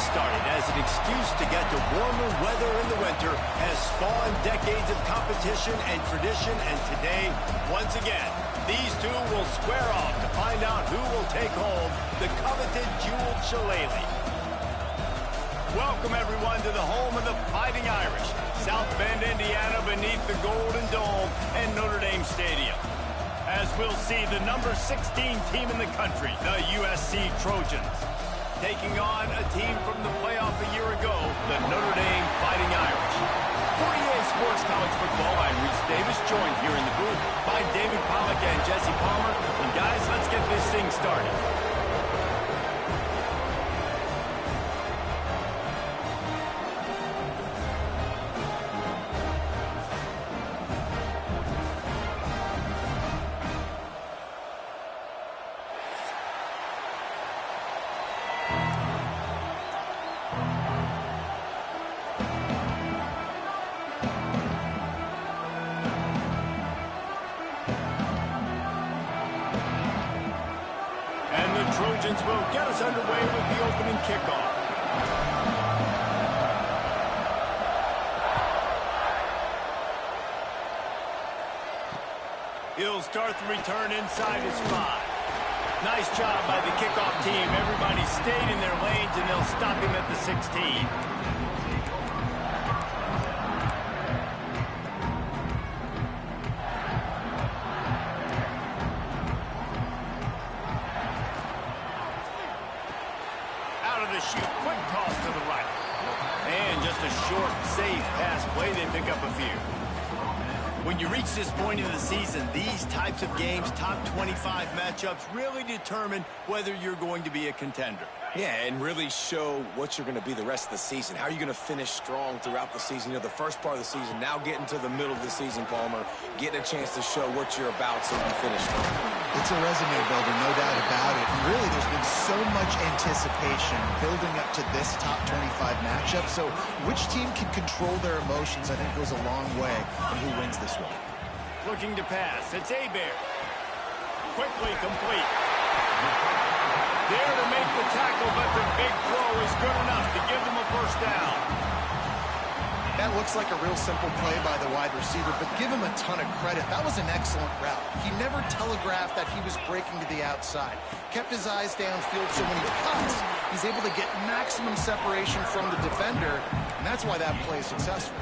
started as an excuse to get to warmer weather in the winter has spawned decades of competition and tradition, and today, once again, these two will square off to find out who will take home the coveted jeweled shillelagh. Welcome, everyone, to the home of the Fighting Irish, South Bend, Indiana, beneath the Golden Dome and Notre Dame Stadium. As we'll see, the number 16 team in the country, the USC Trojans, taking on a team from the playoff a year ago, the Notre Dame Fighting Irish. For EA Sports College Football, I'm Reese Davis, joined here in the booth by David Pollack and Jesse Palmer. And guys, let's get this thing started. Trojans will get us underway with the opening kickoff. He'll start the return inside his 5. Nice job by the kickoff team. Everybody stayed in their lanes, and they'll stop him at the 16. Shoot, quick toss to the right. And just a short, safe pass play. They pick up a few. When you reach this point in the season, these types of games, top 25 matchups, really determine whether you're going to be a contender. Yeah, and really show what you're going to be the rest of the season. How are you going to finish strong throughout the season? You know, the first part of the season, now getting to the middle of the season, Palmer, getting a chance to show what you're about so you can finish strong. It's a resume builder, no doubt about it. And really, there's been so much anticipation building up to this top 25 matchup. So which team can control their emotions, I think, goes a long way in who wins this one. Looking to pass. It's Hebert. Quickly complete. There to make the tackle, but the big throw is good enough to give them a first down. That looks like a real simple play by the wide receiver, but give him a ton of credit. That was an excellent route. He never telegraphed that he was breaking to the outside. Kept his eyes downfield, so when he cuts, he's able to get maximum separation from the defender, and that's why that play is successful.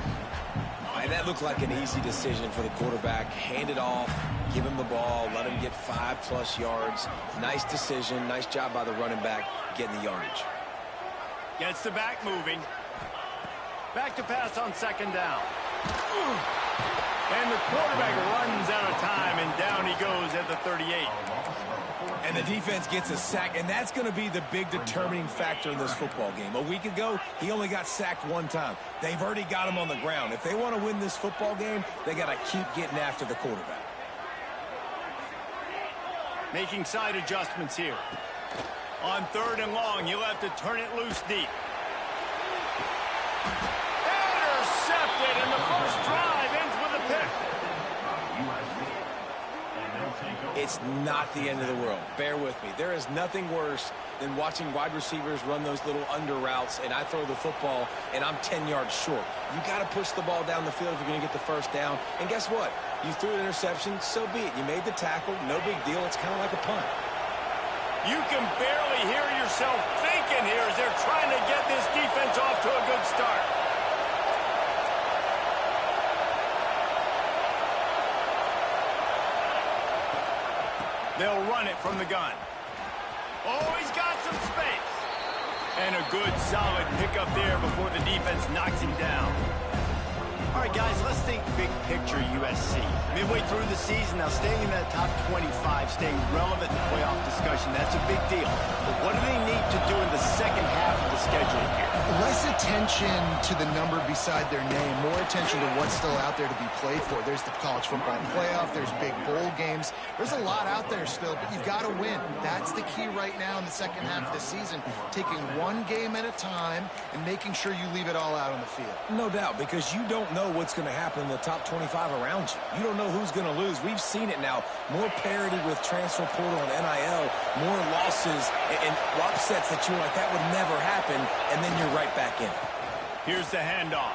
And that looked like an easy decision for the quarterback. Hand it off, give him the ball, let him get 5+ yards. Nice decision. Nice job by the running back getting the yardage. Gets the back moving. Back to pass on second down. And the quarterback runs out of time, and down he goes at the 38. And the defense gets a sack, and that's going to be the big determining factor in this football game. A week ago, he only got sacked 1 time. They've already got him on the ground. If they want to win this football game, they got to keep getting after the quarterback. Making side adjustments here. On 3rd and long, you'll have to turn it loose deep. Intercepted, and the first drive ends with a pick. It's not the end of the world. Bear with me. There is nothing worse than watching wide receivers run those little under routes, and I throw the football, and I'm 10 yards short. You got to push the ball down the field if you're going to get the first down. And guess what? You threw an interception, so be it. You made the tackle, no big deal. It's kind of like a punt. You can barely hear yourself thinking here as they're trying to get this defense off to a good start. They'll run it from the gun. Oh, he's got some space. And a good, solid pickup there before the defense knocks him down. All right, guys, let's think big picture USC. Midway through the season, now staying in that top 25, staying relevant in the playoff discussion, that's a big deal. But what do they need to do in the second half of the schedule here? Less attention to the number beside their name, more attention to what's still out there to be played for. There's the college football playoff, there's big bowl games. There's a lot out there still, but you've got to win. That's the key right now in the second half of the season, taking one game at a time and making sure you leave it all out on the field. No doubt, because you don't know know what's going to happen in the top 25 around you. You don't know who's going to lose. We've seen it now. More parity with transfer portal and NIL, more losses and upsets that you're like, that would never happen, and then you're right back in it. Here's the handoff.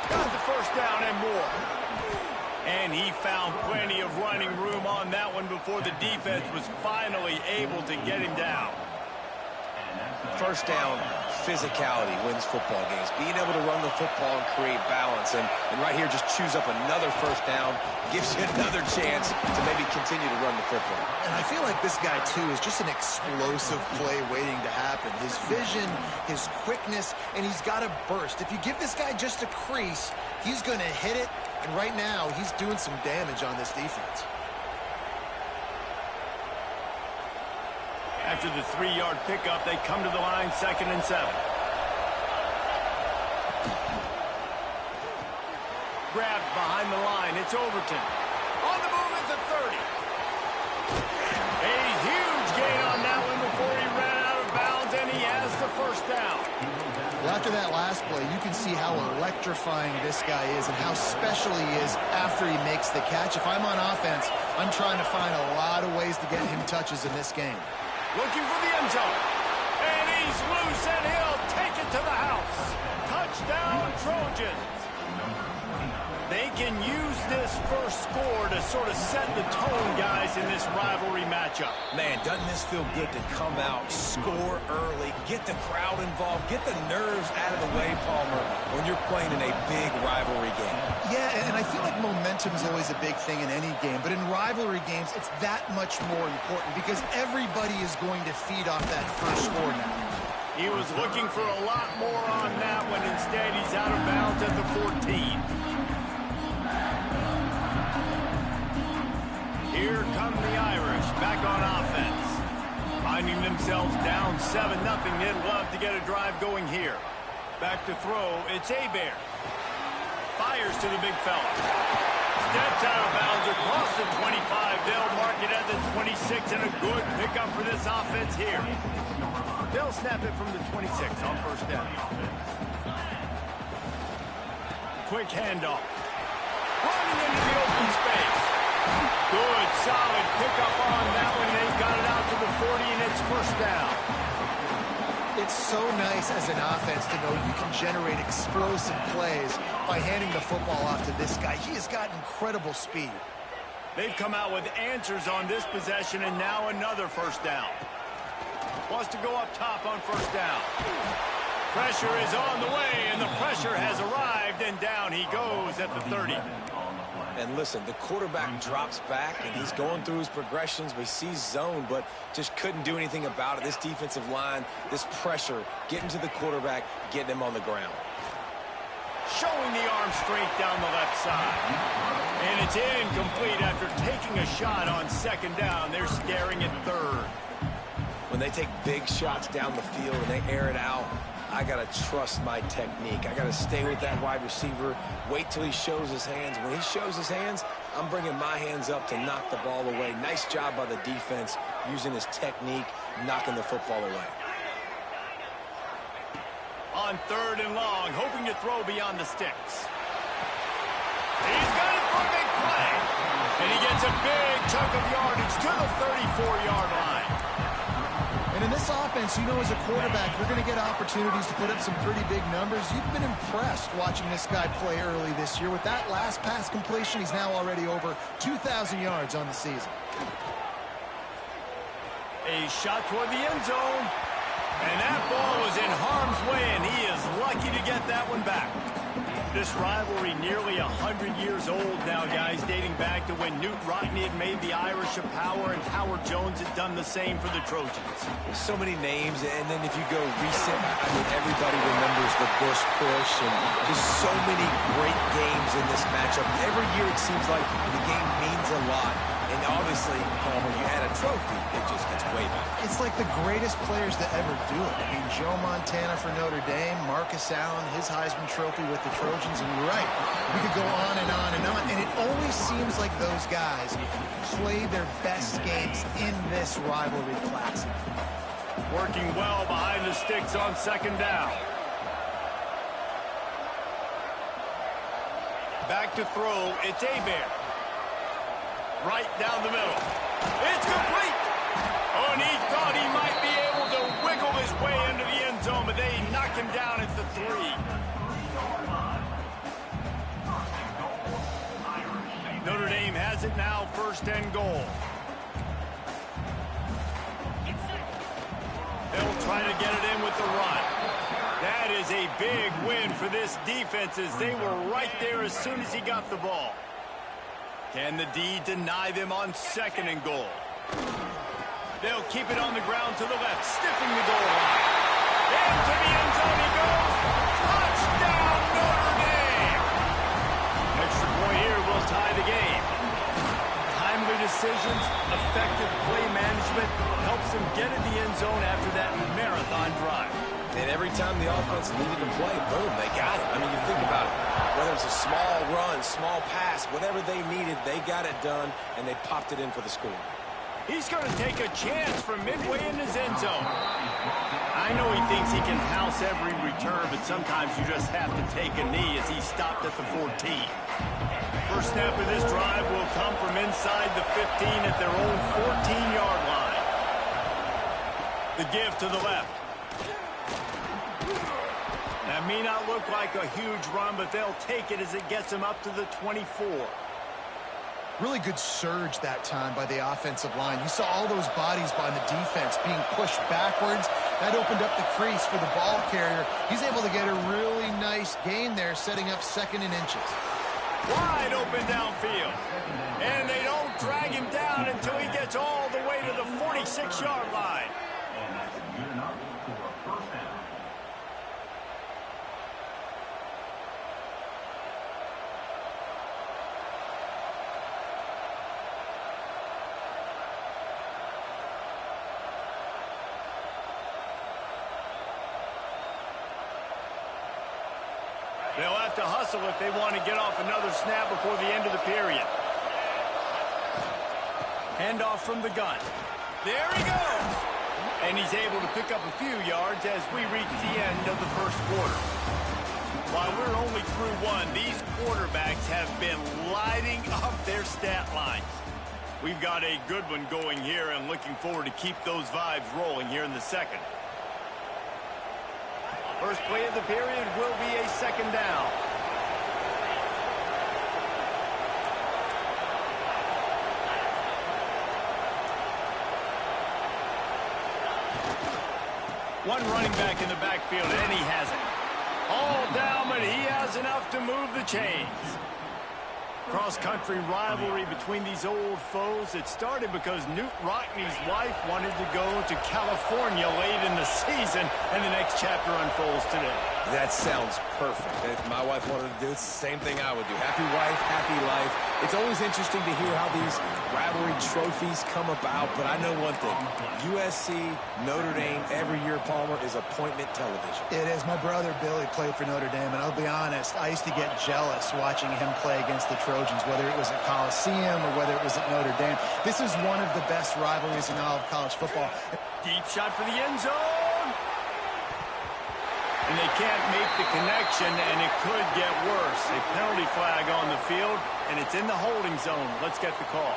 Got the first down and more. And he found plenty of running room on that one before the defense was finally able to get him down. First down, physicality wins football games. Being able to run the football and create balance. And right here, just choose up another first down, gives you another chance to maybe continue to run the football. And I feel like this guy, too, is just an explosive play waiting to happen. His vision, his quickness, and he's got a burst. If you give this guy just a crease, he's going to hit it. And right now, he's doing some damage on this defense. After the 3-yard pickup, they come to the line, 2nd and 7. Grabbed behind the line. It's Overton. On the move at the 30. A huge gain on that one before he ran out of bounds, and he has the first down. Well, after that last play, you can see how electrifying this guy is and how special he is after he makes the catch. If I'm on offense, I'm trying to find a lot of ways to get him touches in this game. Looking for the end zone. And he's loose, and he'll take it to the house. Touchdown, Trojans. They can use this first score to sort of set the tone, guys, in this rivalry matchup. Man, doesn't this feel good to come out, score early, get the crowd involved, get the nerves out of the way, Palmer, when you're playing in a big rivalry game. Yeah, and I feel like momentum is always a big thing in any game, but in rivalry games, it's that much more important because everybody is going to feed off that first score now. He was looking for a lot more on that one. Instead, he's out of bounds at the 14. Here come the Irish back on offense. Finding themselves down 7-0. They'd love to get a drive going here. Back to throw. It's Hebert. Fires to the big fella. Steps out of bounds across the 25. They'll mark it at the 26, and a good pickup for this offense here. They'll snap it from the 26 on first down. Quick handoff. Running into the open space. Good, solid pickup on that one. They've got it out to the 40, and it's first down. It's so nice as an offense to know you can generate explosive plays by handing the football off to this guy. He has got incredible speed. They've come out with answers on this possession, and now another first down. Wants to go up top on first down. Pressure is on the way, and the pressure has arrived, and down he goes at the 30. And listen, the quarterback drops back, and he's going through his progressions. We see zone, but just couldn't do anything about it. This defensive line, this pressure, getting to the quarterback, getting him on the ground. Showing the arm straight down the left side. And it's incomplete after taking a shot on second down. They're staring at third. When they take big shots down the field and they air it out, I got to trust my technique. I got to stay with that wide receiver, wait till he shows his hands. When he shows his hands, I'm bringing my hands up to knock the ball away. Nice job by the defense using his technique, knocking the football away. On third and long, hoping to throw beyond the sticks. He's got it for a big play. And he gets a big chunk of yardage to the 34-yard line. And in this offense, you know, as a quarterback, you're going to get opportunities to put up some pretty big numbers. You've been impressed watching this guy play early this year. With that last pass completion, he's now already over 2,000 yards on the season. A shot toward the end zone. And that ball was in harm's way, and he is lucky to get that one back. This rivalry nearly 100 years old now, guys, dating back to when Newt Rockne had made the Irish a power and Howard Jones had done the same for the Trojans. So many names, and then if you go recent, I mean, everybody remembers the Bush push, and just so many great games in this matchup. Every year it seems like the game means a lot. And obviously, when you add a trophy, it just gets way better. It's like the greatest players to ever do it. I mean, Joe Montana for Notre Dame, Marcus Allen, his Heisman Trophy with the Trojans, and you're right. We could go on and on and on, and it always seems like those guys play their best games in this rivalry classic. Working well behind the sticks on second down. Back to throw. It's Bear. Right down the middle. It's complete. Oh, and he thought he might be able to wiggle his way into the end zone, but they knock him down at the 3. Notre Dame has it now, 1st and goal. They'll try to get it in with the run. That is a big win for this defense as they were right there as soon as he got the ball. Can the D deny them on 2nd and goal? They'll keep it on the ground to the left, stiffing the goal line. Into the end zone he goes. Touchdown, Notre Dame! Extra point here will tie the game. Timely decisions, effective play management helps them get in the end zone after that marathon drive. And every time the offense needed to play, boom, they got it. I mean, you think about it. Whether it's a small run, small pass, whatever they needed, they got it done, and they popped it in for the score. He's going to take a chance from midway in his end zone. I know he thinks he can house every return, but sometimes you just have to take a knee as he stopped at the 14. First snap of this drive will come from inside the 15 at their own 14-yard line. The give to the left. That may not look like a huge run, but they'll take it as it gets them up to the 24. Really good surge that time by the offensive line. You saw all those bodies by the defense being pushed backwards. That opened up the crease for the ball carrier. He's able to get a really nice gain there, setting up 2nd and inches. Wide open downfield. And they don't drag him down until he gets all the way to the 46-yard line. They'll have to hustle if they want to get off another snap before the end of the period. Handoff from the gun. There he goes. And he's able to pick up a few yards as we reach the end of the 1st quarter. While we're only through 1, these quarterbacks have been lighting up their stat lines. We've got a good one going here and looking forward to keep those vibes rolling here in the 2nd. First play of the period will be a 2nd down. One running back in the backfield, and he has it. All down, but he has enough to move the chains. Cross-country rivalry between these old foes. It started because Newt Rockney's wife wanted to go to California late in the season, and the next chapter unfolds today. That sounds perfect. If my wife wanted to do it, it's the same thing I would do. Happy wife, happy life. It's always interesting to hear how these rivalry trophies come about, but I know one thing. USC, Notre Dame, every year, Palmer, is appointment television. It is. My brother Billy played for Notre Dame, and I'll be honest, I used to get jealous watching him play against the Trojans, whether it was at Coliseum or whether it was at Notre Dame. This is one of the best rivalries in all of college football. Deep shot for the end zone. And they can't make the connection, and it could get worse. A penalty flag on the field, and it's in the holding zone. Let's get the call.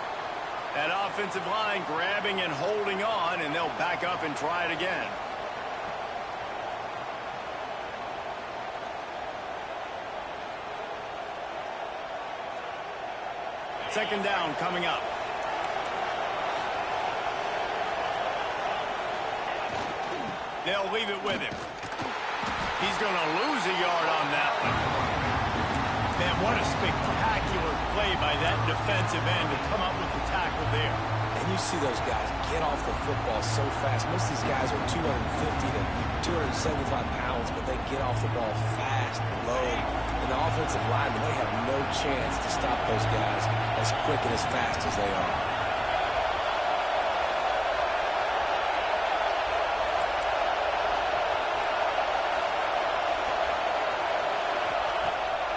That offensive line grabbing and holding on, and they'll back up and try it again. Second down coming up. They'll leave it with him. He's going to lose a yard on that one. Man, what a spectacular play by that defensive end to come up with the tackle there. And you see those guys get off the football so fast. Most of these guys are 250 to 275 pounds, but they get off the ball fast, low. And the offensive linemen, they have no chance to stop those guys as quick and as fast as they are.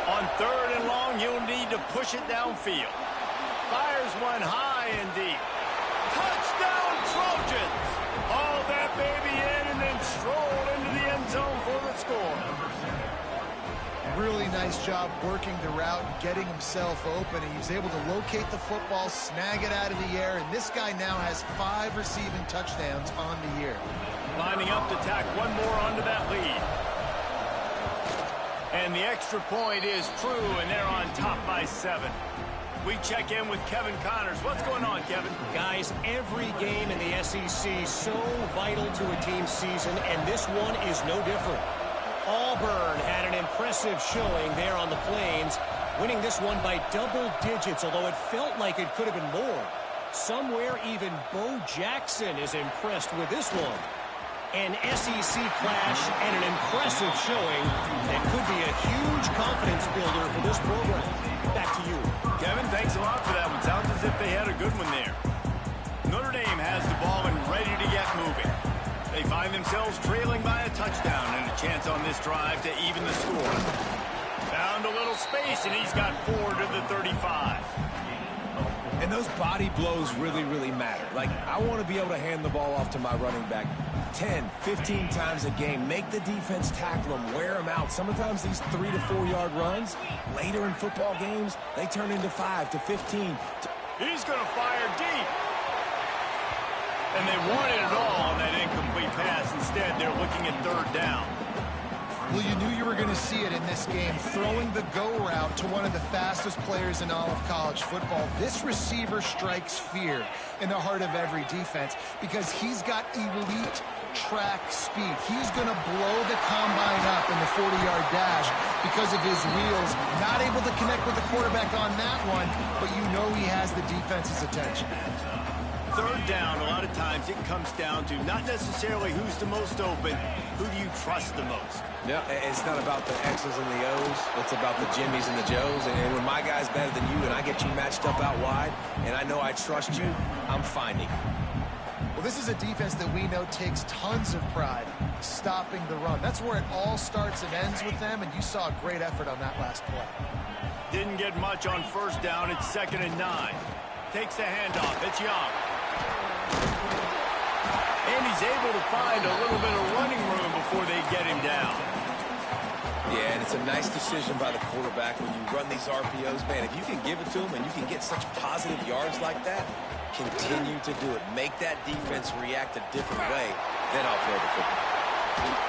On 3rd and long, you'll need to push it downfield. Fires one high and deep. Touchdown, Trojans! Haul that baby in and then stroll into the end zone for the score. Really nice job working the route and getting himself open. He was able to locate the football, snag it out of the air, and this guy now has 5 receiving touchdowns on the year. Lining up to tack one more onto that lead. And the extra point is true, and they're on top by 7. We check in with Kevin Connors. What's going on, Kevin? Guys, every game in the SEC so vital to a team's season, and this one is no different. Auburn had an impressive showing there on the Plains, winning this one by double digits, although it felt like it could have been more. Somewhere even Bo Jackson is impressed with this one. An SEC clash and an impressive showing that could be a huge confidence builder for this program. Back to you. Kevin, thanks a lot for that one. Sounds as if they had a good one there. Notre Dame has the ball and ready to get moving. They find themselves trailing by a touchdown and a chance on this drive to even the score. Found a little space, and he's got 4 to the 35. And those body blows really, really matter. Like, I want to be able to hand the ball off to my running back 10, 15 times a game. Make the defense tackle them, wear them out. Sometimes these 3 to 4 yard runs, later in football games, they turn into 5 to 15. He's going to fire deep. And they wanted it all on that incomplete pass. Instead, they're looking at 3rd down. Well, you knew you were going to see it in this game, throwing the go route to one of the fastest players in all of college football. This receiver strikes fear in the heart of every defense because he's got elite track speed. He's going to blow the combine up in the 40-yard dash because of his wheels. Not able to connect with the quarterback on that one, but you know he has the defense's attention. 3rd down, a lot of times it comes down to not necessarily who's the most open, who do you trust the most? Yeah, it's not about the X's and the O's. It's about the Jimmys and the Joes. And when my guy's better than you and I get you matched up out wide and I know I trust you, I'm finding you. Well, this is a defense that we know takes tons of pride stopping the run. That's where it all starts and ends with them, and you saw a great effort on that last play. Didn't get much on 1st down. It's 2nd and 9. Takes the handoff. It's Young. And he's able to find a little bit of running room before they get him down. Yeah, and it's a nice decision by the quarterback when you run these RPOs. Man, if you can give it to him and you can get such positive yards like that, continue to do it. Make that defense react a different way, then I'll throw the football.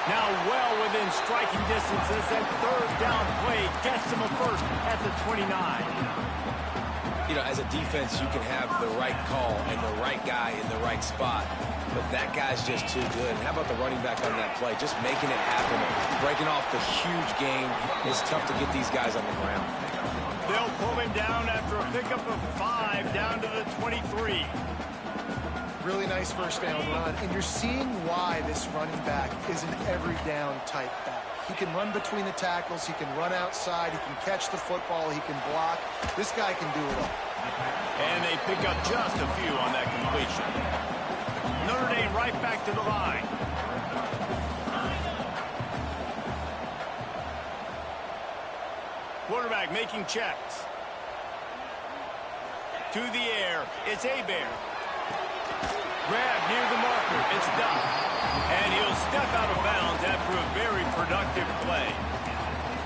Now well within striking distance as that 3rd down play gets him a first at the 29. You know, as a defense, you can have the right call and the right guy in the right spot, but that guy's just too good. And how about the running back on that play? Just making it happen, breaking off the huge gain. It's tough to get these guys on the ground. They'll pull him down after a pickup of 5 down to the 23. Really nice 1st down run, and you're seeing why this running back is an every down type back. He can run between the tackles, he can run outside, he can catch the football, he can block. This guy can do it all. And they pick up just a few on that completion. Notre Dame right back to the line. Quarterback making checks. To the air, it's Hebert. Grab near the marker, it's Duff. And he'll step out of bounds after a very productive play.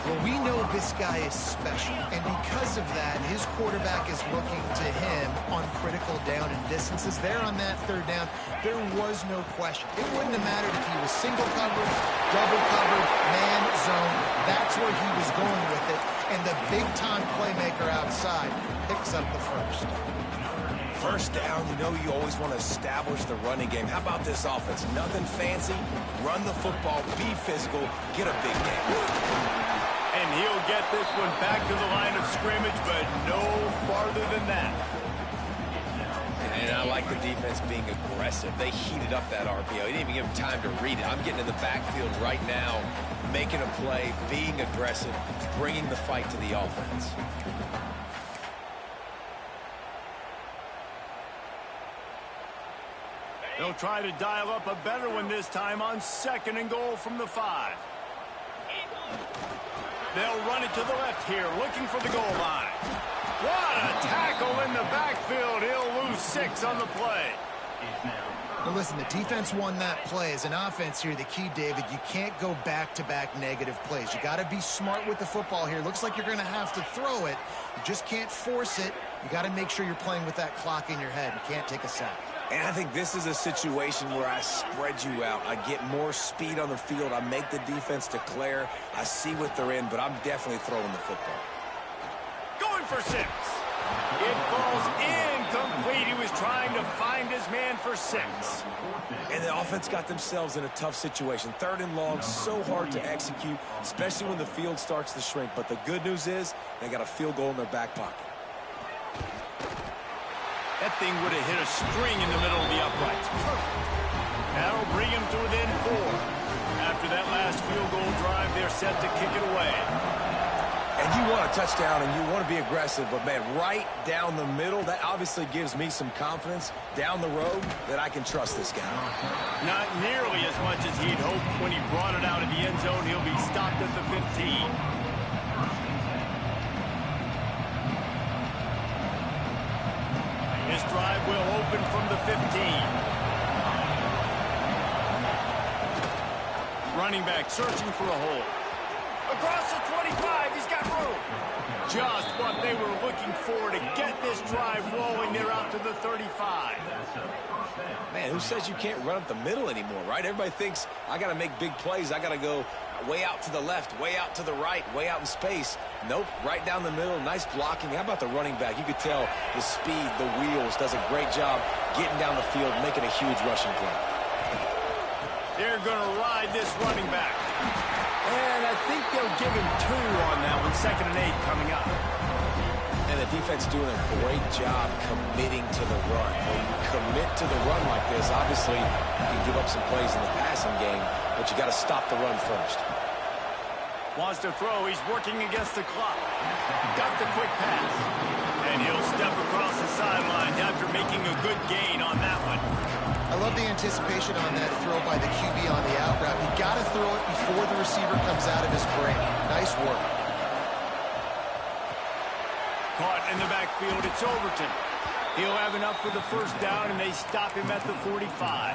Well, we know this guy is special, and because of that, his quarterback is looking to him on critical down and distances. There on that 3rd down, there was no question. It wouldn't have mattered if he was single covered, double covered, man zone. That's where he was going with it, and the big-time playmaker outside picks up the first. 1st down, you know you always want to establish the running game. How about this offense? Nothing fancy. Run the football, be physical, get a big game. And he'll get this one back to the line of scrimmage, but no farther than that. And I like the defense being aggressive. They heated up that RPO. He didn't even give him time to read it. I'm getting in the backfield right now, making a play, being aggressive, bringing the fight to the offense. They'll try to dial up a better one this time on 2nd and goal from the 5. They'll run it to the left here, looking for the goal line. What a tackle in the backfield. He'll lose 6 on the play. Well, listen, the defense won that play. As an offense here, the key, David, you can't go back-to-back negative plays. You got to be smart with the football here. Looks like you're going to have to throw it. You just can't force it. You got to make sure you're playing with that clock in your head. You can't take a sack. And I think this is a situation where I spread you out. I get more speed on the field. I make the defense declare. I see what they're in, but I'm definitely throwing the football. Going for 6. It falls incomplete. He was trying to find his man for 6. And the offense got themselves in a tough situation. 3rd and long, so hard to execute, especially when the field starts to shrink. But the good news is they got a field goal in their back pocket. That thing would have hit a string in the middle of the uprights. Perfect. That'll bring him to within 4. After that last field goal drive, they're set to kick it away. And you want a touchdown and you want to be aggressive, but, man, right down the middle, that obviously gives me some confidence down the road that I can trust this guy. Not nearly as much as he'd hoped when he brought it out of the end zone. He'll be stopped at the 15. This drive will open from the 15. Running back searching for a hole. Across the 25, he's got room. Just what they were looking for to get this drive rolling. They're out to the 35. Man, who says you can't run up the middle anymore, right? Everybody thinks I got to make big plays. I got to go way out to the left, way out to the right, way out in space. Nope, right down the middle. Nice blocking. How about the running back? You could tell the speed, the wheels, does a great job getting down the field, making a huge rushing play. They're going to ride this running back. And I think they'll give him 2 on that one. 2nd and 8 coming up. And the defense doing a great job committing to the run. When you commit to the run like this, obviously you can give up some plays in the passing game, but you got to stop the run first. Wants to throw. He's working against the clock. Got the quick pass. And he'll step across the sidelines after making a good gain on that one. I love the anticipation on that throw by the QB on the out route. You got to throw it before the receiver comes out of his break. Nice work. Caught in the backfield. It's Overton. He'll have enough for the first down, and they stop him at the 45.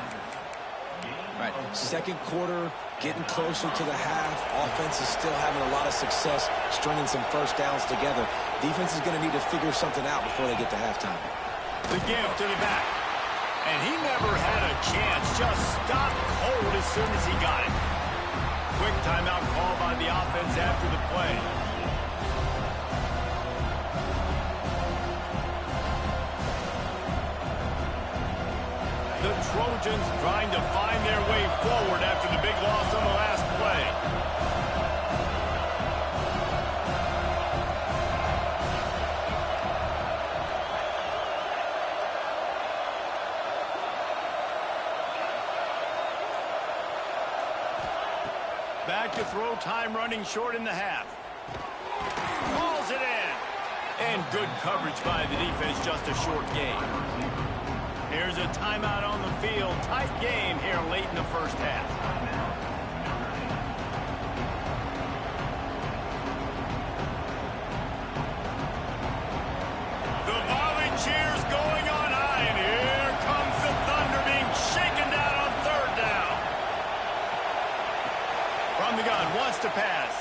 Right, 2nd quarter, getting closer to the half. Offense is still having a lot of success stringing some first downs together. Defense is going to need to figure something out before they get to halftime. The give to the back. And he never had a chance. Just stopped cold as soon as he got it. Quick timeout call by the offense after the play. The Trojans trying to find their way forward after the big loss on the last play. Back to throw, time running short in the half. Calls it in. And good coverage by the defense, just a short game. Here's a timeout on the field. Tight game here late in the first half. The volley cheers going on high, and here comes the Thunder being shaken down on 3rd down. From the gun, wants to pass.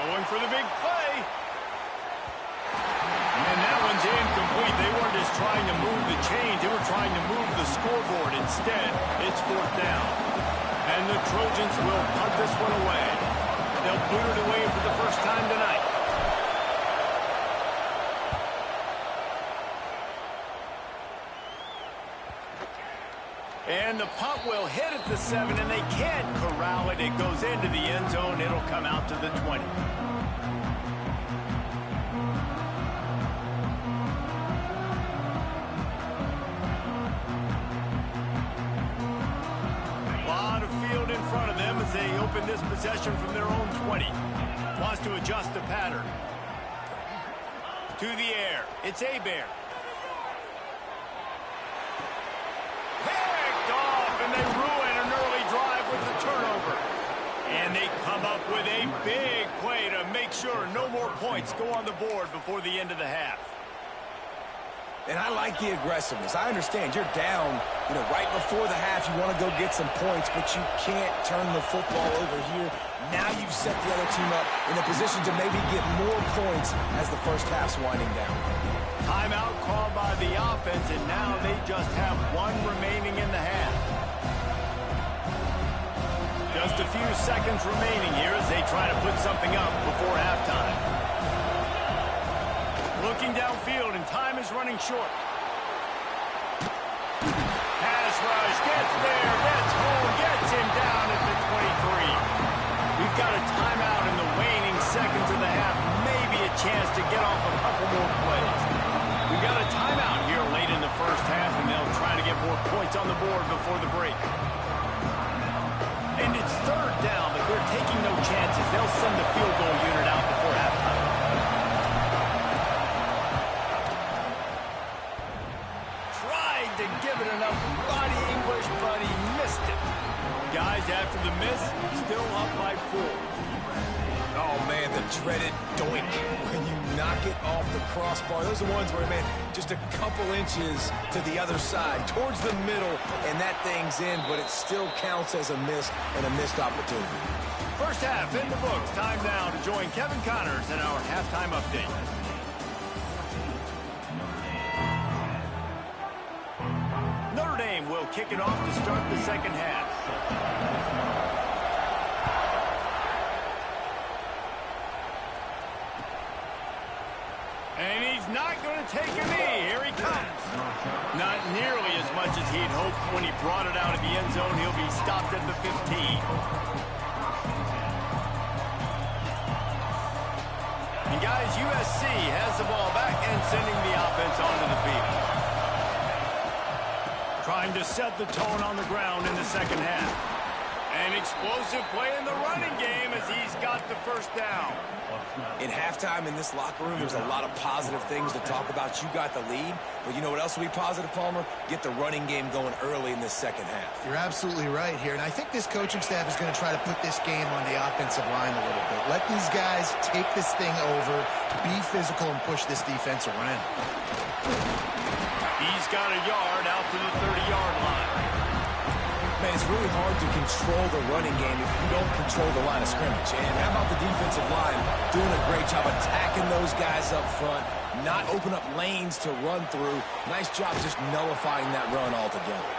Going for the big play. And that one's incomplete. They weren't just trying to move the chains. They were trying to move the scoreboard. Instead, it's 4th down. And the Trojans will punt this one away. They'll boot it away for the first time tonight. And the punt will hit at the 7, and they can't corral it. It goes into the end zone. It'll come out to the 20. They open this possession from their own 20. Wants to adjust the pattern. To the air. It's Hebert. Picked off, and they ruin an early drive with the turnover. And they come up with a big play to make sure no more points go on the board before the end of the half. And I like the aggressiveness. I understand you're down, right before the half. You want to go get some points, but you can't turn the football over here. Now you've set the other team up in a position to maybe get more points as the first half's winding down. Timeout called by the offense, and now they just have one remaining in the half. Just a few seconds remaining here as they try to put something up before halftime. Looking downfield, and time is running short. Pass rush, gets there, gets home, gets him down at the 23. We've got a timeout in the waning seconds of the half. Maybe a chance to get off a couple more plays. We've got a timeout here late in the first half, and they'll try to get more points on the board before the break. And it's third down, but they're taking no chances. They'll send the field goal unit out before halftime. To give it enough body English, but he missed it. Guys, after the miss, still up by 4. Oh, man, the dreaded doink when you knock it off the crossbar. Those are the ones where, man, just a couple inches to the other side, towards the middle, and that thing's in, but it still counts as a miss and a missed opportunity. First half in the books. Time now to join Kevin Connors in our halftime update. Notre Dame will kick it off to start the second half. And he's not going to take a knee. Here he comes. Not nearly as much as he'd hoped when he brought it out of the end zone. He'll be stopped at the 15. And guys, USC has the ball back and sending the offense onto the field. Trying to set the tone on the ground in the second half. An explosive play in the running game as he's got the first down. In halftime in this locker room, there's a lot of positive things to talk about. You got the lead, but you know what else will be positive, Palmer? Get the running game going early in this second half. You're absolutely right here, and I think this coaching staff is going to try to put this game on the offensive line a little bit. Let these guys take this thing over, be physical, and push this defense around. He's got a yard out to the 30-yard line. Man, it's really hard to control the running game if you don't control the line of scrimmage. And how about the defensive line doing a great job attacking those guys up front, not open up lanes to run through. Nice job just nullifying that run altogether.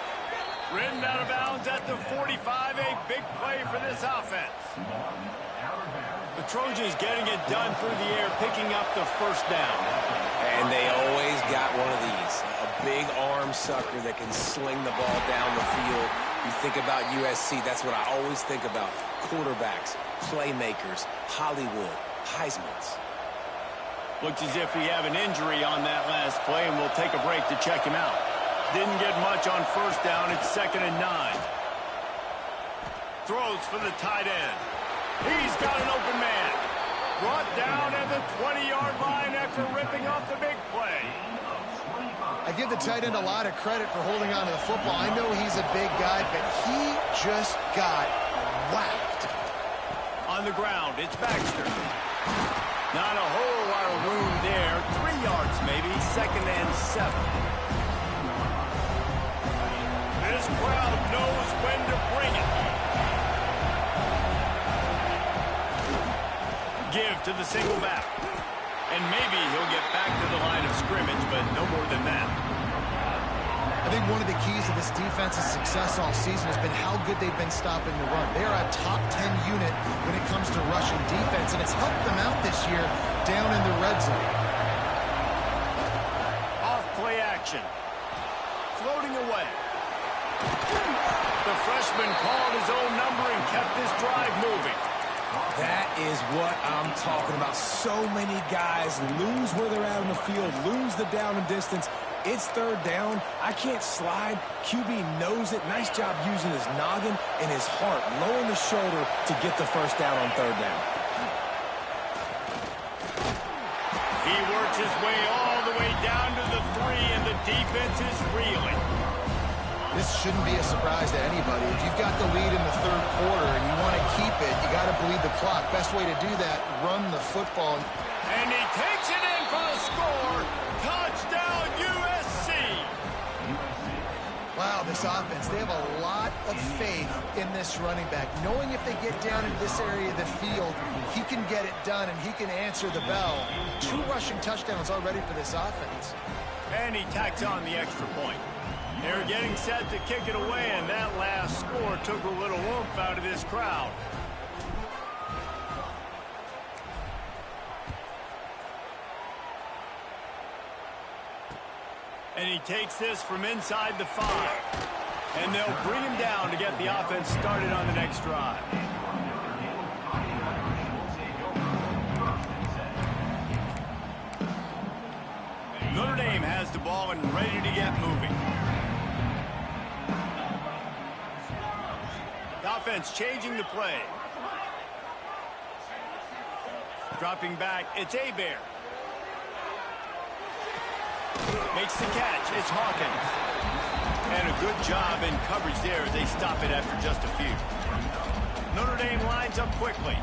Ridden out of bounds at the 45, a big play for this offense. The Trojans getting it done through the air, picking up the first down. And they always got one of these, a big arm sucker that can sling the ball down the field. You think about USC, that's what I always think about. Quarterbacks, playmakers, Hollywood, Heismans. Looks as if we have an injury on that last play, and we'll take a break to check him out. Didn't get much on first down. It's 2nd and 9. Throws for the tight end. He's got an open man. Brought down at the 20-yard line after ripping off the big play. I give the tight end a lot of credit for holding on to the football. I know he's a big guy, but he just got whacked. On the ground, it's Baxter. Not a whole lot of room there. 3 yards maybe, 2nd and 7. This crowd knows when to bring it. Give to the single back. And maybe he'll get back to the line of scrimmage, but no more than that. I think one of the keys to this defense's success all season has been how good they've been stopping the run. They are a top 10 unit when it comes to rushing defense, and it's helped them out this year down in the red zone. Off play action. Floating away. The freshman called his own number and kept this drive moving. That is what I'm talking about. So many guys lose where they're at on the field, lose the down and distance. It's 3rd down. I can't slide. QB knows it. Nice job using his noggin and his heart, lowering the shoulder to get the first down on 3rd down. He works his way all the way down to the 3, and the defense is reeling. This shouldn't be a surprise to anybody. If you've got the lead in the 3rd quarter and you want to keep it, you got to bleed the clock. Best way to do that, run the football. And he takes it in for the score. Touchdown, USC! this offense, they have a lot of faith in this running back, knowing if they get down into this area of the field, he can get it done and he can answer the bell. 2 rushing touchdowns already for this offense. And he tacks on the extra point. They're getting set to kick it away, and that last score took a little oomph out of this crowd. And he takes this from inside the 5. And they'll bring him down to get the offense started on the next drive. Notre Dame has the ball and ready to get moving. The offense changing the play. Dropping back, it's Hebert. Makes the catch, it's Hawkins. And a good job in coverage there as they stop it after just a few. Notre Dame lines up quickly.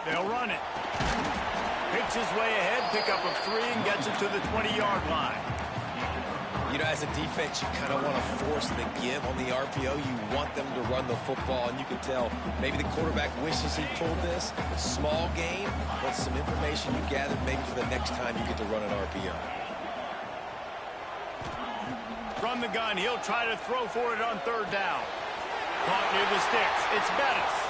They'll run it. Picks his way ahead, pick up of 3, and gets it to the 20-yard line. You know, as a defense, you kind of want to force the give on the RPO. You want them to run the football, and you can tell maybe the quarterback wishes he pulled this. Small game, but some information you gathered maybe for the next time you get to run an RPO. From the gun, he'll try to throw for it on 3rd down. Caught near the sticks. It's Bettis.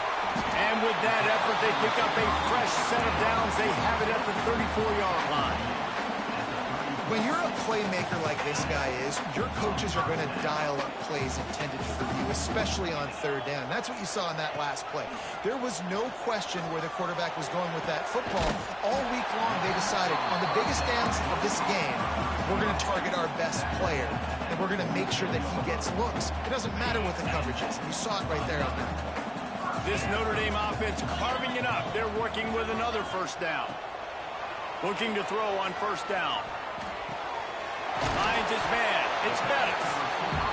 And with that effort, they pick up a fresh set of downs. They have it at the 34-yard line. When you're a playmaker like this guy is, your coaches are going to dial up plays intended for you, especially on 3rd down. That's what you saw in that last play. There was no question where the quarterback was going with that football. All week long, they decided on the biggest downs of this game, we're going to target our best player, and we're going to make sure that he gets looks. It doesn't matter what the coverage is. You saw it right there on that play. This Notre Dame offense carving it up. They're working with another 1st down. Looking to throw on 1st down. Finds his man. It's Bettis.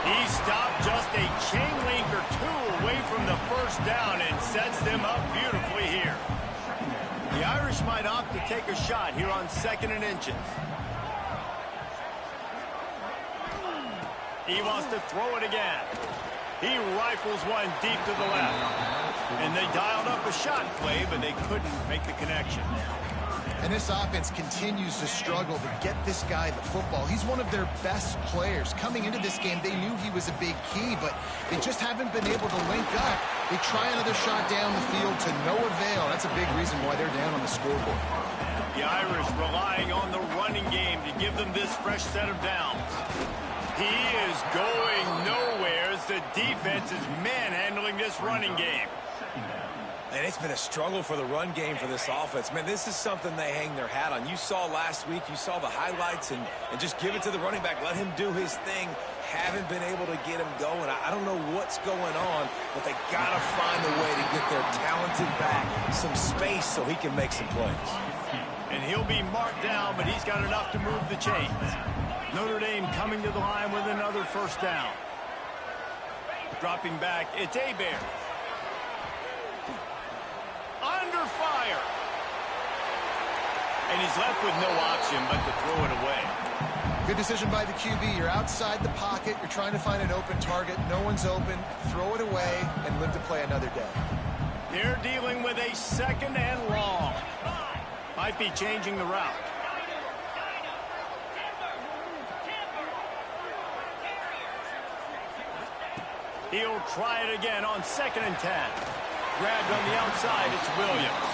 He stopped just a chain link or 2 away from the 1st down and sets them up beautifully here. The Irish might opt to take a shot here on 2nd and inches. He wants to throw it again. He rifles one deep to the left. And they dialed up a shot play, but they couldn't make the connection. And this offense continues to struggle to get this guy the football. He's one of their best players. Coming into this game, they knew he was a big key, but they just haven't been able to link up. They try another shot down the field to no avail. That's a big reason why they're down on the scoreboard. The Irish relying on the running game to give them this fresh set of downs. He is going nowhere as the defense is manhandling this running game. And it's been a struggle for the run game for this offense. Man, this is something they hang their hat on. You saw last week, you saw the highlights, and just give it to the running back. Let him do his thing. Haven't been able to get him going. I don't know what's going on, but they got to find a way to get their talented back some space so he can make some plays. And he'll be marked down, but he's got enough to move the chains. Notre Dame coming to the line with another 1st down. Dropping back, it's Hebert. Under fire. And he's left with no option but to throw it away. Good decision by the QB. You're outside the pocket. You're trying to find an open target. No one's open. Throw it away and live to play another day. They're dealing with a 2nd and long. Might be changing the route. He'll try it again on 2nd and 10. Grabbed on the outside, it's Williams.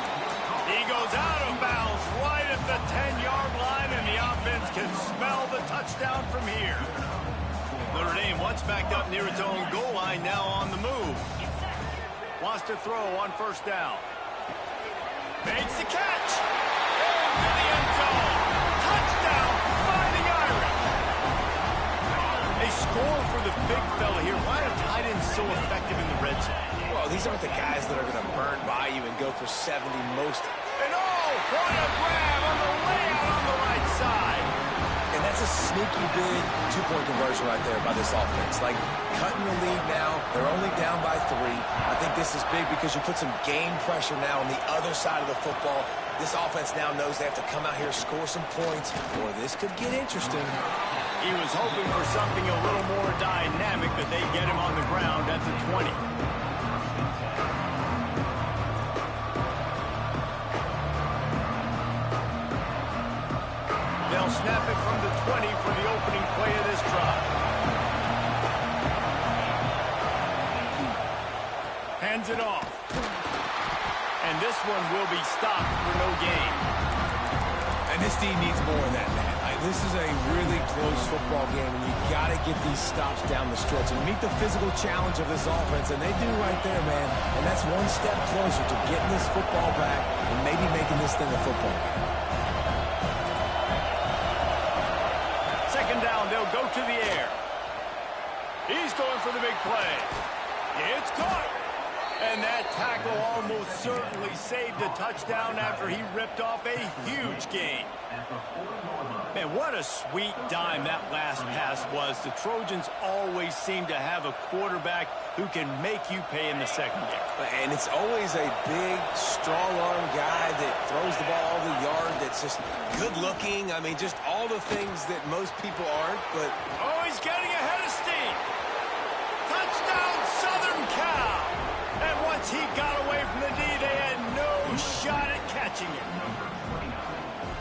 He goes out of bounds right at the 10-yard line, and the offense can smell the touchdown from here. Notre Dame once backed up near its own goal line, now on the move. Wants to throw on 1st down. Makes the catch. Into the end zone. Touchdown, Fighting Irish. A score for the big fella here. Why are tight ends so effective in the red zone? Well, these aren't the guys that are going to burn by you and go for 70 most. And oh, what a grab on the layout on the right side. And that's a sneaky big two-point conversion right there by this offense. Like, cutting the lead now. They're only down by 3. I think this is big because you put some game pressure now on the other side of the football. This offense now knows they have to come out here, score some points, or this could get interesting. He was hoping for something a little more dynamic, but they get him on the ground at the 20. They'll snap it from the 20 for the opening play of this drive. Hands it off. And this one will be stopped for no gain. And this team needs more of that, man. This is a really close football game, and you got to get these stops down the stretch and meet the physical challenge of this offense, and they do right there, man. And that's one step closer to getting this football back and maybe making this thing a football game. Second down, they'll go to the air. He's going for the big play. It's caught. And that tackle almost certainly saved a touchdown after he ripped off a huge gain. Man, what a sweet dime that last pass was. The Trojans always seem to have a quarterback who can make you pay in the secondary. And it's always a big, strong-arm guy that throws the ball all the yard, that's just good-looking. I mean, just all the things that most people aren't, but... Oh, he's getting ahead of steam. Touchdown, Southern Cal. And once he got away from the D, they had no shot at catching him.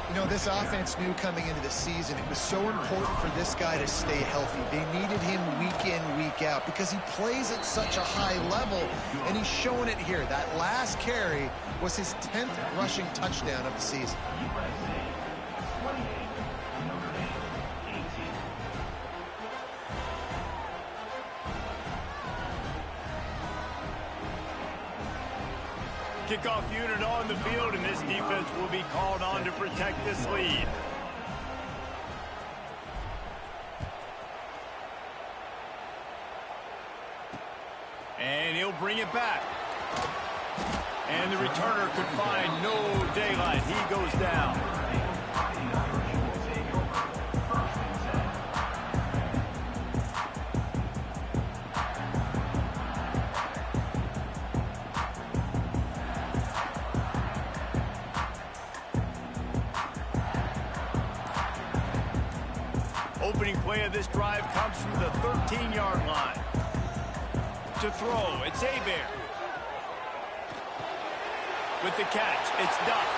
You know, this offense knew coming into the season it was so important for this guy to stay healthy. They needed him week in, week out because he plays at such a high level, and he's showing it here. That last carry was his 10th rushing touchdown of the season. Kickoff unit on the field, and this defense will be called on to protect this lead. And he'll bring it back. And the returner could find no daylight. He goes down. Opening play of this drive comes from the 13-yard line. To throw, it's Hebert. With the catch, it's Duff.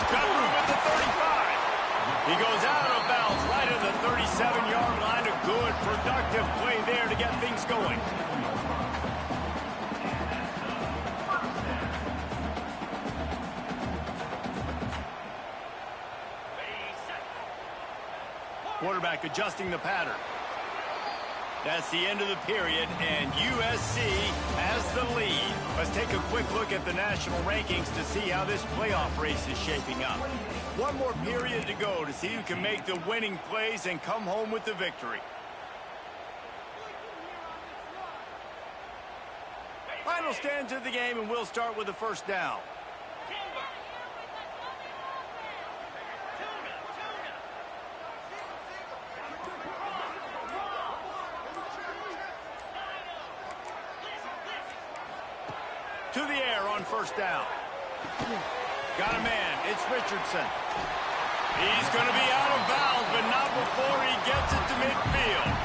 Got room at the 35. He goes out of bounds right at the 37-yard line. A good, productive play there to get things going. Quarterback adjusting the pattern. That's the end of the period, and USC has the lead. Let's take a quick look at the national rankings to see how this playoff race is shaping up. One more period to go to see who can make the winning plays and come home with the victory. Final stands of the game, and we'll start with the first down. To the air on first down. Got a man. It's Richardson. He's going to be out of bounds, but not before he gets it to midfield.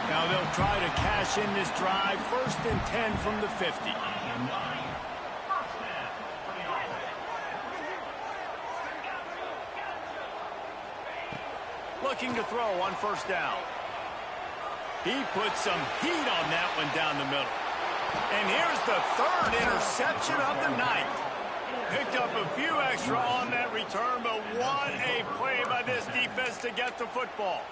Now they'll try to cash in this drive. 1st and 10 from the 50. Looking to throw on first down. He put some heat on that one down the middle. And here's the 3rd interception of the night. Picked up a few extra on that return, but what a play by this defense to get the football.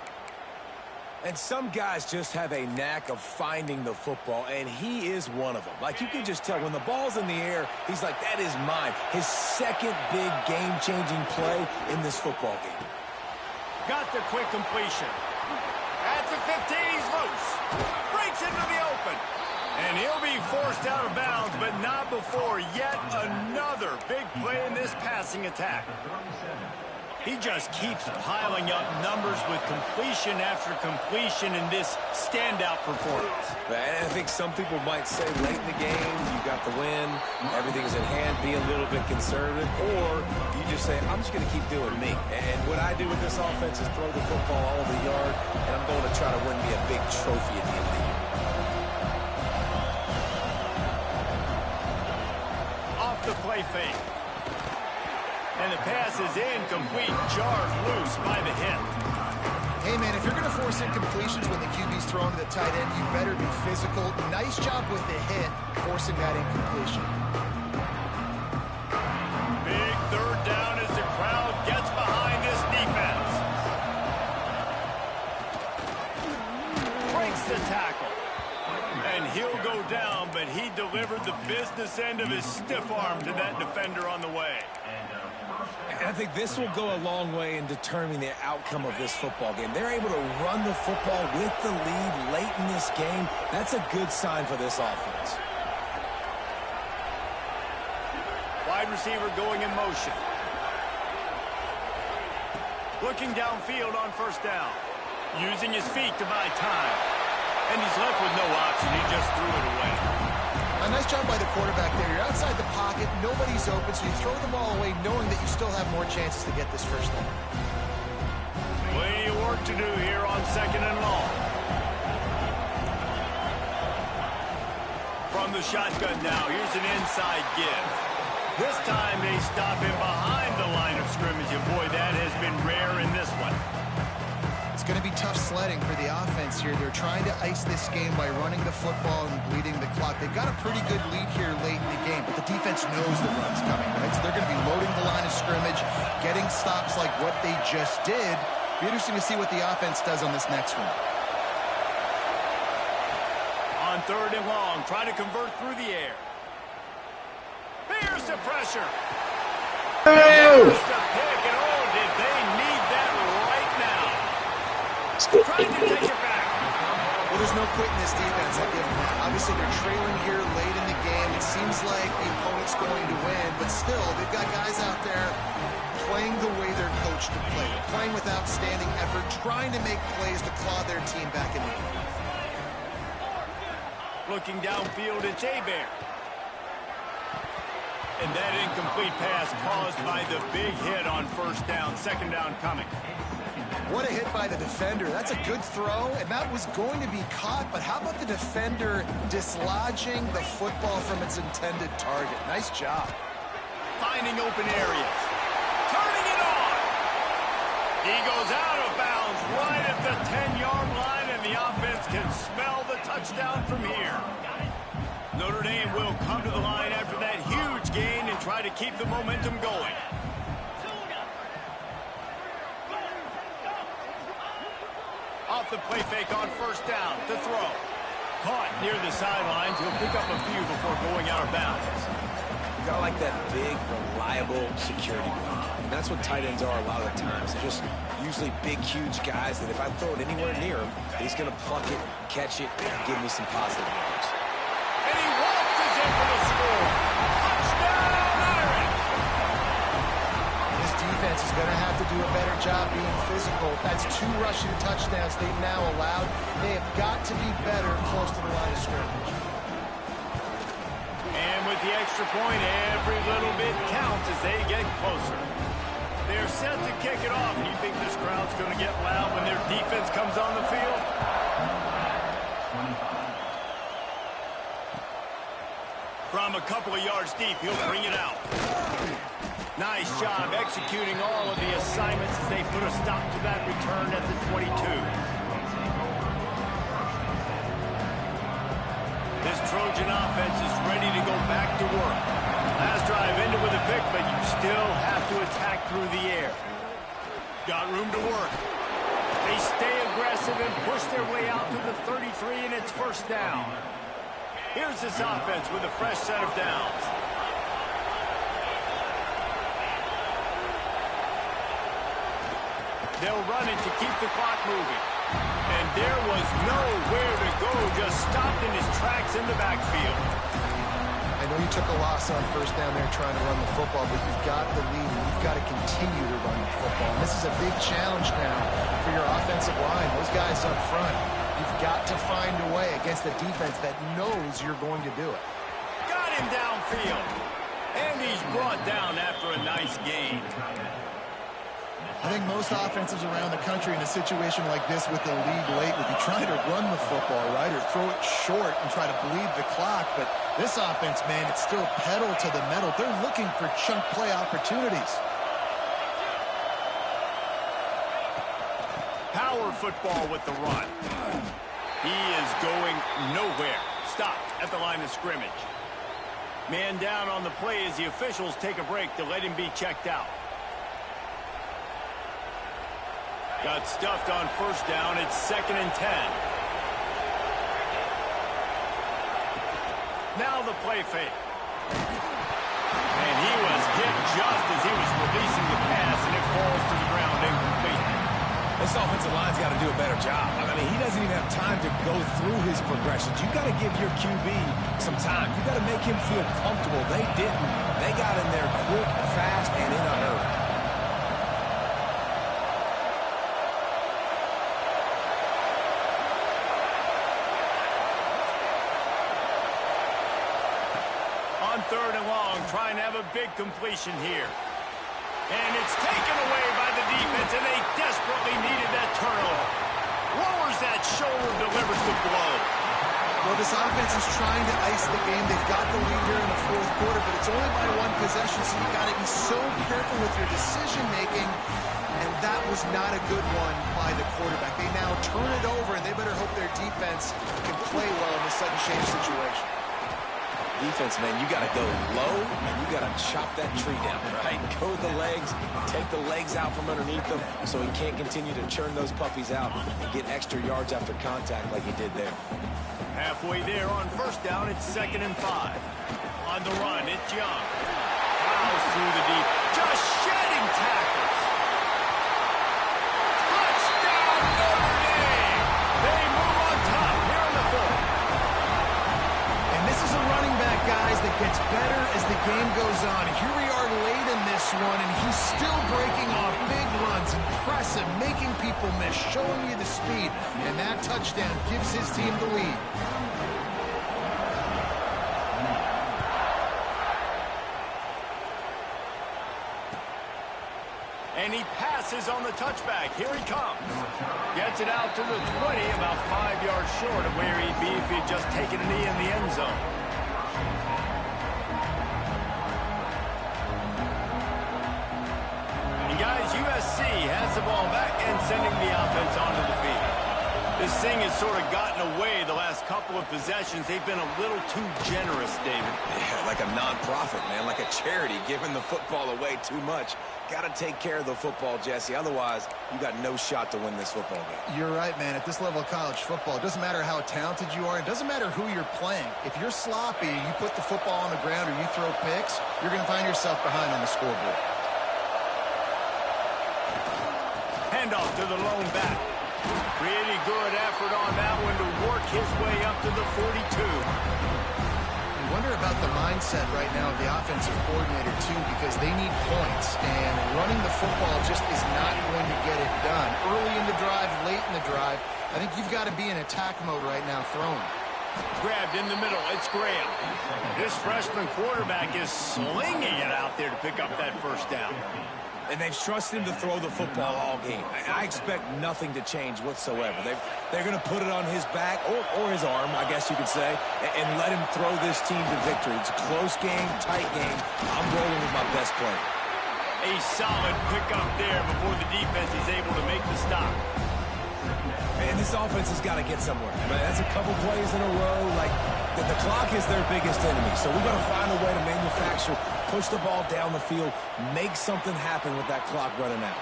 And some guys just have a knack of finding the football, and he is one of them. Like, you can just tell when the ball's in the air, he's like, that is mine. His second big game-changing play in this football game. Got the quick completion. At the 15, he's loose. Breaks into the open. And he'll be forced out of bounds, but not before yet another big play in this passing attack. He just keeps piling up numbers with completion after completion in this standout performance. And I think some people might say late in the game, you got the win, everything is at hand, be a little bit conservative, or you just say, I'm just going to keep doing me. And what I do with this offense is throw the football all over the yard, and I'm going to try to win me a big trophy at the end of the year. Off the play fake. And the pass is incomplete, jarred loose by the hit. Hey, man, if you're going to force incompletions when the QB's thrown to the tight end, you better be physical. Nice job with the hit, forcing that incompletion. Big third down as the crowd gets behind this defense. Breaks the tackle. And he'll go down, but he delivered the business end of his stiff arm to that defender on the way. And I think this will go a long way in determining the outcome of this football game. They're able to run the football with the lead late in this game. That's a good sign for this offense. Wide receiver going in motion. Looking downfield on first down. Using his feet to buy time. And he's left with no option. He just threw it away. A nice job by the quarterback there. You're outside the pocket, nobody's open, so you throw the ball away knowing that you still have more chances to get this first down. Plenty of work to do here on 2nd and long. From the shotgun now, here's an inside give. This time they stop him behind the line of scrimmage, and boy, that has been rare in this one. It's going to be tough sledding for the offense here. They're trying to ice this game by running the football and bleeding the clock. They've got a pretty good lead here late in the game, but the defense knows the run's coming, right? So they're going to be loading the line of scrimmage, getting stops like what they just did. Be interesting to see what the offense does on this next one. On 3rd and long, trying to convert through the air. Here's the pressure. There's the pick, and oh, did they need that right now. Trying to take it back. Well, there's no quitting this defense. I give them that. Obviously, they're trailing here late in the game. It seems like the opponent's going to win, but still, they've got guys out there playing the way they're coached to play. Playing with outstanding effort, trying to make plays to claw their team back in the game. Looking downfield, it's Hebert. And that incomplete pass caused by the big hit on first down. 2nd down coming. What a hit by the defender. That's a good throw, and that was going to be caught, but how about the defender dislodging the football from its intended target? Nice job. Finding open areas. Turning it on. He goes out of bounds right at the 10-yard line, and the offense can smell the touchdown from here. Notre Dame will come to the line after that huge gain and try to keep the momentum going. Off the play fake on first down to throw. Caught near the sidelines. He'll pick up a few before going out of bounds. You gotta like that big, reliable security blanket. And that's what tight ends are a lot of the times. They're just usually big, huge guys that if I throw it anywhere near him, he's gonna pluck it, catch it, and give me some positive yards. And he waltzes in for the score. Touchdown, Irish! This defense is going to have to do a better job being physical. That's 2 rushing touchdowns they've now allowed. They have got to be better close to the line of scrimmage. And with the extra point, every little bit counts as they get closer. They're set to kick it off. And you think this crowd's going to get loud when their defense comes on the field? From a couple of yards deep, he'll bring it out. Nice job executing all of the assignments as they put a stop to that return at the 22. This Trojan offense is ready to go back to work. Last drive ended with a pick, but you still have to attack through the air. Got room to work. They stay aggressive and push their way out to the 33, and it's first down. Here's this offense with a fresh set of downs. They'll run it to keep the clock moving. And there was nowhere to go, just stopped in his tracks in the backfield. And know you took a loss on first down there trying to run the football, but you've got the lead, and you've got to continue to run the football. And this is a big challenge now for your offensive line. Those guys up front, you've got to find a way against a defense that knows you're going to do it. Got him downfield. And he's brought down after a nice gain. I think most offenses around the country in a situation like this with the lead late would be trying to run the football, right, or throw it short and try to bleed the clock. But this offense, man, it's still pedal to the metal. They're looking for chunk play opportunities. Power football with the run. He is going nowhere. Stopped at the line of scrimmage. Man down on the play as the officials take a break to let him be checked out. Got stuffed on first down. It's 2nd and 10. Now the play fake. And he was hit just as he was releasing the pass, and it falls to the ground incomplete. This offensive line's got to do a better job. I mean, he doesn't even have time to go through his progressions. You got to give your QB some time. You got to make him feel comfortable. They didn't. They got in there quick, fast, and in a hurry. On 3rd and long, trying to have a big completion here. And it's taken away by the defense, and they desperately needed that turnover. Lowers that shoulder, delivers the blow. Well, this offense is trying to ice the game. They've got the lead here in the 4th quarter, but it's only by 1 possession, so you've got to be so careful with your decision-making. And that was not a good one by the quarterback. They now turn it over, and they better hope their defense can play well in this sudden change situation. Defense, man, you got to go low, and you got to chop that tree down, right? Go with the legs, take the legs out from underneath them so he can't continue to churn those puppies out and get extra yards after contact like he did there. Halfway there on first down, it's 2nd and 5. On the run, it's Young. Fouls through the deep. Just shedding tackles. Touchdown, Notre Dame! They move on top here in the 4th. And this is a running back, guys, that gets better as the game goes on. Here we are late in this one, and he's still breaking off big runs. Impressive, making people miss, showing you the speed. And that touchdown gives his team the lead. And he passes on the touchback. Here he comes. Gets it out to the 20, about 5 yards short of where he'd be if he'd just taken a knee in the end zone. And guys, USC has the ball back and sending the offense onto the field. This thing has sort of gotten away the last couple of possessions. They've been a little too generous, David. Yeah, like a non-profit, man, like a charity, giving the football away too much. Got to take care of the football, Jesse. Otherwise, you got no shot to win this football game. You're right, man. At this level of college football, it doesn't matter how talented you are. It doesn't matter who you're playing. If you're sloppy, you put the football on the ground or you throw picks, you're going to find yourself behind on the scoreboard. Handoff to the lone back. Pretty good effort on that one to work his way up to the 42. I wonder about the mindset right now of the offensive coordinator, too, because they need points, and running the football just is not going to get it done. Early in the drive, late in the drive, I think you've got to be in attack mode right now throwing. Grabbed in the middle. It's Graham. This freshman quarterback is slinging it out there to pick up that first down. And they've trusted him to throw the football all game. I expect nothing to change whatsoever. They're going to put it on his back, or his arm, I guess you could say, and let him throw this team to victory. It's a close game, tight game. I'm rolling with my best player. A solid pickup there before the defense is able to make the stop. Man, this offense has got to get somewhere. I mean, that's a couple plays in a row. Like, the clock is their biggest enemy. So we've got to find a way to manufacture, push the ball down the field, make something happen with that clock running out.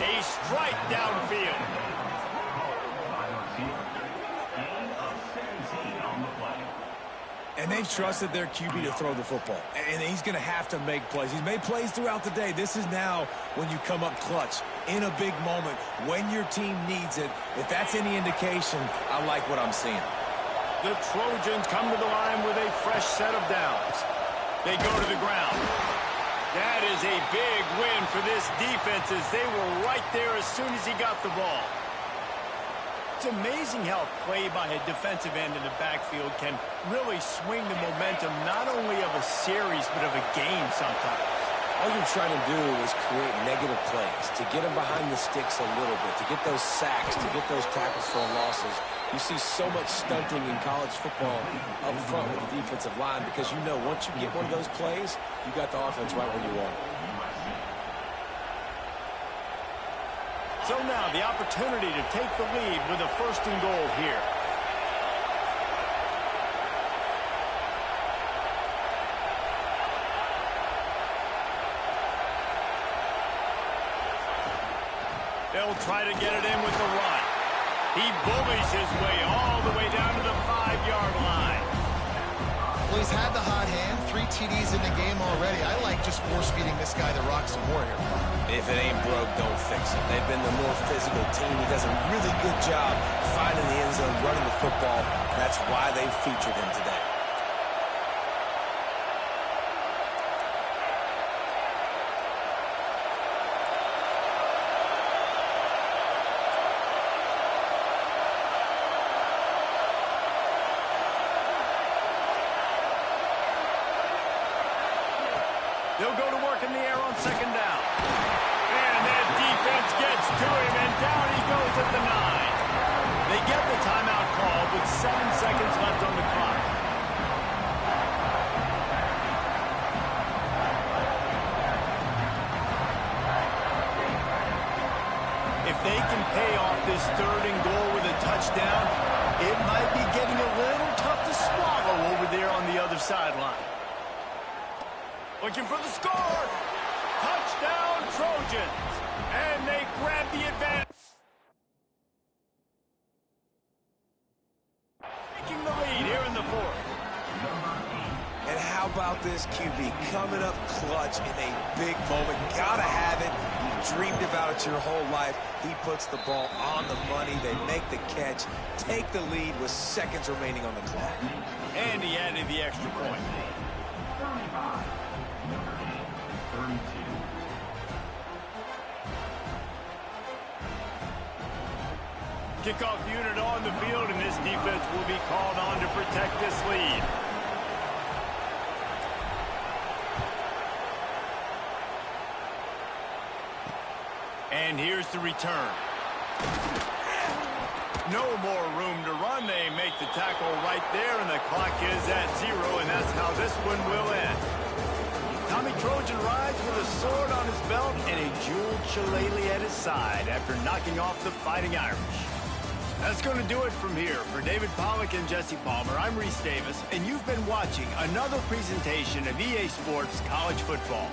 A strike downfield. And they've trusted their QB to throw the football. And he's going to have to make plays. He's made plays throughout the day. This is now when you come up clutch in a big moment when your team needs it. If that's any indication, I like what I'm seeing. The Trojans come to the line with a fresh set of downs. They go to the ground. That is a big win for this defense as they were right there as soon as he got the ball. It's amazing how a play by a defensive end in the backfield can really swing the momentum not only of a series but of a game sometimes. All you're trying to do is create negative plays, to get them behind the sticks a little bit, to get those sacks, to get those tackles for losses. You see so much stunting in college football up front with the defensive line because you know once you get one of those plays, you got the offense right where you want it. So now the opportunity to take the lead with a 1st and goal here. They'll try to get it in with the run. He bullies his way all the way down to the 5-yard line. Well, he's had the hot hand, 3 TDs in the game already. I like just force-feeding this guy the rock some more here. If it ain't broke, don't fix it. They've been the more physical team. He does a really good job finding the end zone, running the football. That's why they featured him today. They'll go to work in the air on 2nd down. And that defense gets to him, and down he goes at the 9. They get the timeout call with 7 seconds left on the clock. If they can pay off this 3rd and goal with a touchdown, it might be getting a little tough to swallow over there on the other sideline. Looking for the score. Touchdown, Trojans. And they grab the advantage. Taking the lead here in the 4th. And how about this QB coming up clutch in a big moment? Gotta have it. You've dreamed about it your whole life. He puts the ball on the money. They make the catch, take the lead with seconds remaining on the clock. And he added the extra point. Kickoff unit on the field, and this defense will be called on to protect this lead. And here's the return. No more room to run. They make the tackle right there, and the clock is at 0, and that's how this one will end. Tommy Trojan rides with a sword on his belt and a jeweled shillelagh at his side after knocking off the Fighting Irish. That's going to do it from here. For David Pollack and Jesse Palmer, I'm Reese Davis, and you've been watching another presentation of EA Sports College Football.